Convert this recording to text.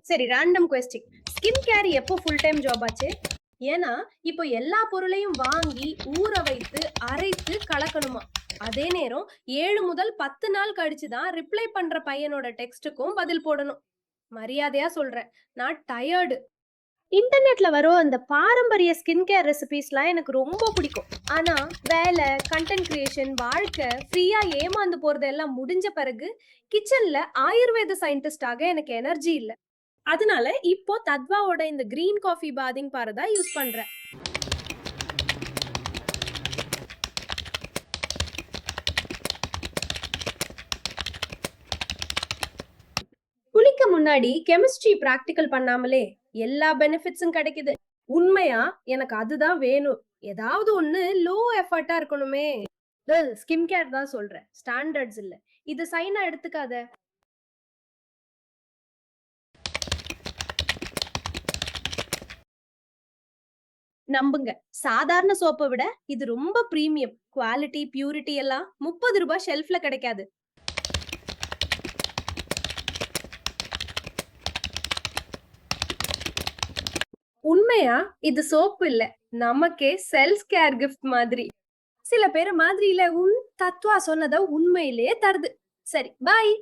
சரி, random question. Skin care எப்போ full time job ஆச்சு? ஏன்னா இப்போ எல்லா பொருளையும் வாங்கி ஊற வைத்து அரைத்து கலக்கணுமா. அதே நேரம் 7 முதல் 10 நாள் கழிச்சு தான் ரிப்ளை பண்ற பையனோட டெக்ஸ்ட்டுக்கும் பதில் போடணும். மரியாதையா சொல்றேன், நான் டயர்டு. இன்டர்நெட்ல வரும் அந்த பாரம்பரிய ஸ்கின் கேர் ரெசிபிஸ்லாம் எனக்கு ரொம்ப பிடிக்கும். ஆனா வேலை, கண்டென்ட் கிரியேஷன், வாழ்க்கை ஃப்ரீயா ஏமாந்து போறது எல்லாம் முடிஞ்ச பிறகு கிச்சன்ல ஆயுர்வேத சயின்டிஸ்டாக எனக்கு எனர்ஜி இல்ல. அதனால இப்போ தத்வாவோட இந்த கிரீன் காஃபி பாதிங் பாரதா யூஸ் பண்றேன். குளிக்க முன்னாடி கெமிஸ்ட்ரி பிராக்டிகல் பண்ணாமலே எல்லா பெனிஃபிட்ஸும் கிடைக்குது. உண்மையா எனக்கு அதுதான் வேணும். ஏதாவது ஒண்ணு லோ எஃபர்ட்டா இருக்கணுமே. ஸ்கின் கேர் தான் சொல்றேன், ஸ்டாண்டர்ட்ஸ் இல்ல. இது சைனா எடுத்துக்காத. நம்புங்க, சாதாரண சோப்பை விட இது ரொம்ப பிரீமியம். குவாலிட்டி, பியூரிட்டி எல்லாம் 30 ரூபாய் ஷெல்ஃப்ல கிடைக்காது. உண்மையா இது சோப்பு இல்ல, நமக்கே செல்ஃப் கேர் கிஃப்ட் மாதிரி. சில பேர் மாதிரியில தத்வா சொன்னதை உண்மையிலேயே தருது. சரி, பாய்.